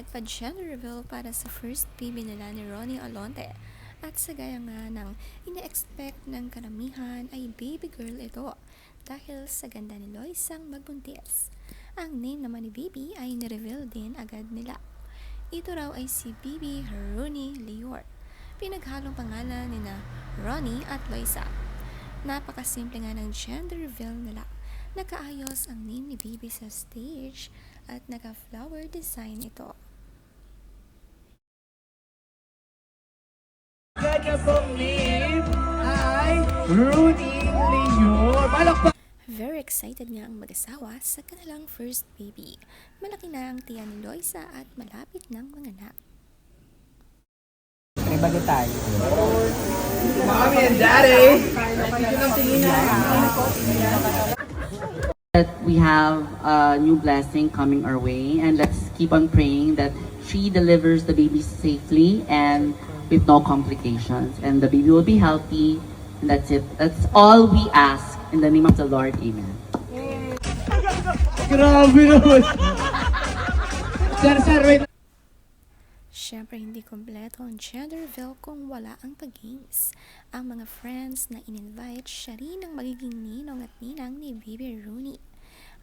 nagpa-gender reveal para sa first baby nila ni Ronnie Alonte. At sa gaya nga ng ine-expect ng karamihan ay baby girl ito dahil sa ganda ni Loisang magbuntis. Ang name naman ni baby ay nireveal din agad nila. Ito raw ay si Bibi Rooney Lior. Pinaghalong pangalan ni na Ronnie at Loisa. Napakasimple nga ng gender reveal nila. Nakaayos ang name ni Bibi sa stage at naka-flower design ito. Kanya pong name ay Rooney Lior. Malakpak! Very excited nga ang mag-asawa sa kanilang first baby. Malaki na ang tiyan ni Loisa at malapit ng manganak. Bago tayo. Mommy and Daddy! That we have a new blessing coming our way, and let's keep on praying that she delivers the baby safely and with no complications, and the baby will be healthy, and that's it. That's all we ask in the name of the Lord. Amen. Grabe naman! Sir, wait. Siyempre hindi kompleto ang gender reveal kung wala ang pag-games. Ang mga friends na in-invite siya rin ang magiging ninong at ninang ni Bibi Rooney.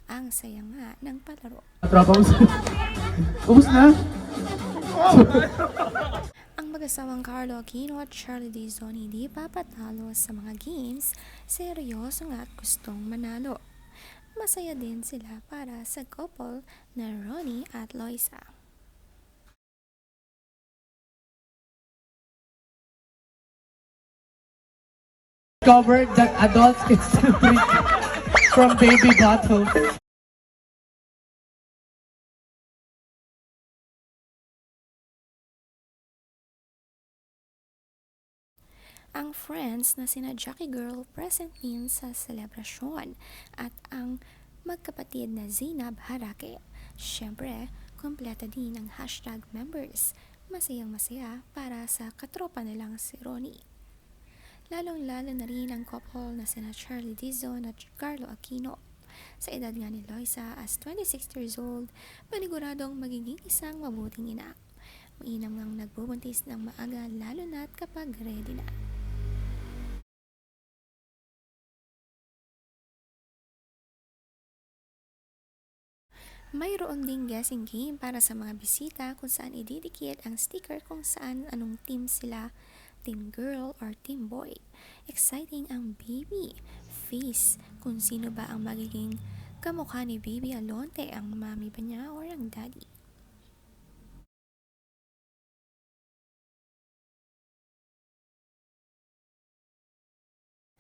Ang saya nga ng palaro. Tropa mo ubus na? Ang mag-asawang Carlo Aquino at Charlie Dizon hindi papatalo sa mga games, seryoso nga at gustong manalo. Masaya din sila para sa couple na Ronnie at Loisa. Discovered that adults can still drink from baby bottles. Ang friends na sina Jackie Girl present din sa selebrasyon at ang magkapatid na Zainab Harake. Siyempre, kompleto din ang hashtag members. Masayang masaya para sa katropa nilang si Ronnie. Lalong-lalo na rin ang couple na sina Charlie Dizon at Carlo Aquino. Sa edad nga ni Loisa as 26 years old, paniguradong magiging isang mabuting ina. Mainam ngang nagbubuntis ng maaga lalo na't kapag ready na. Mayroon ding guessing game para sa mga bisita kung saan ididikit ang sticker kung saan anong team sila, team girl or team boy. Exciting ang baby face kung sino ba ang magiging kamukha ni Bibi Alonte, ang mami ba niya or ang daddy.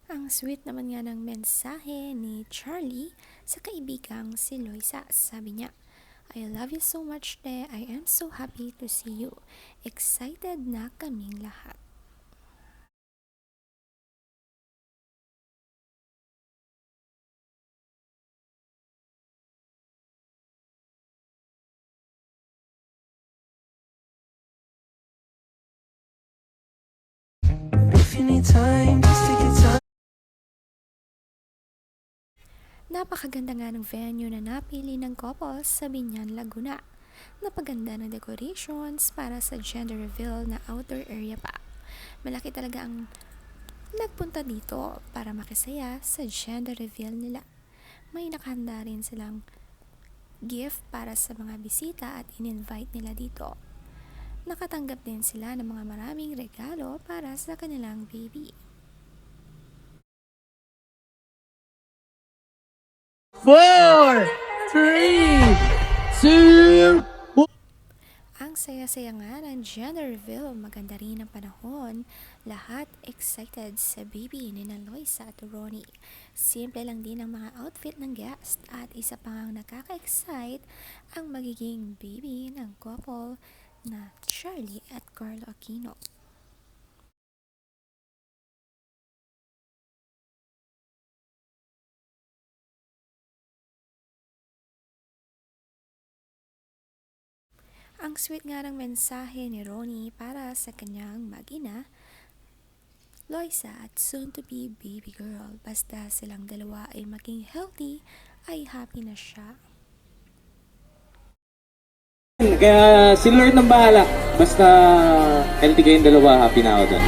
Ang sweet naman nga ng mensahe ni Charlie sa kaibigang si Loisa. Sabi niya, I love you so much, te. I am so happy to see you. Excited na kaming lahat. If you need time, just take your time. Napakaganda nga ng venue na napili ng couple sa Binyan, Laguna. Napaganda ng decorations para sa gender reveal na outdoor area pa. Malaki talaga ang nagpunta dito para makisaya sa gender reveal nila. May nakahanda rin silang gift para sa mga bisita at in-invite nila dito. Nakatanggap din sila ng mga maraming regalo para sa kanilang baby. 4, 3, 2, Ang saya-saya nga ng gender reveal, maganda rin ang panahon. Lahat excited sa baby ni na Loisa at Ronnie. Simple lang din ang mga outfit ng guest at isa pang nakaka-excite ang magiging baby ng couple na Charlie at Carlo Aquino. Ang sweet nga ng mensahe ni Ronnie para sa kanyang mag-ina, Loisa at soon to be baby girl. Basta silang dalawa ay maging healthy, ay happy na siya. Kaya si Lord nang bahala. Basta healthy kayong dalawa, happy na ako doon.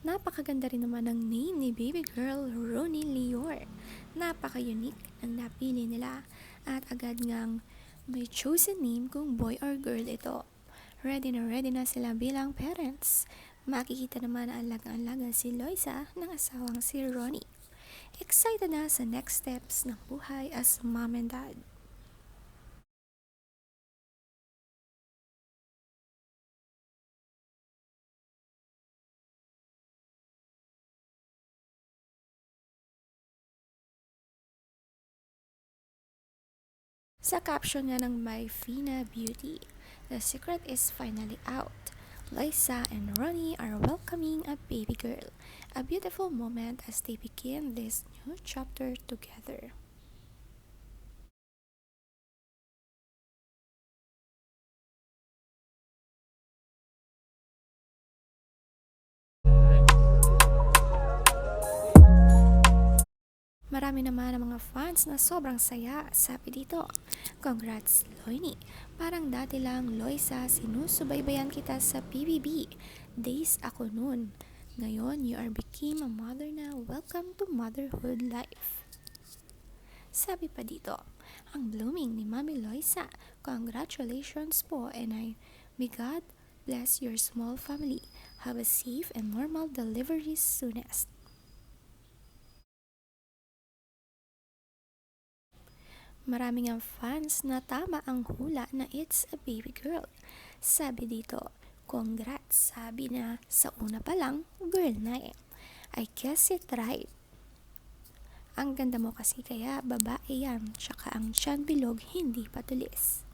Napakaganda rin naman ng name ni baby girl Ronnie Lior. Napaka-unique ang napili nila at agad ngang may chosen name kung boy or girl ito. Ready na sila bilang parents. Makikita naman na alagang-alaga si Loisa ng asawang si Ronnie. Excited na sa next steps ng buhay as mom and dad. Sa caption nga ng My Fina Beauty, the secret is finally out. Liza and Ronnie are welcoming a baby girl. A beautiful moment as they begin this new chapter together. Marami naman ang mga fans na sobrang saya. Sabi dito, congrats Loini. Parang dati lang Loisa, sinusubaybayan kita sa PBB. Days ako nun. Ngayon, you are became a mother na. Welcome to motherhood life. Sabi pa dito, ang blooming ni Mami Loisa. Congratulations po and may God bless your small family. Have a safe and normal delivery soonest. Maraming ang fans na tama ang hula na it's a baby girl. Sabi dito, congrats, sabi na sa una pa lang, girl na eh. I guess it right. Ang ganda mo kasi kaya babae yan, tsaka ang tiyan bilog hindi patulis.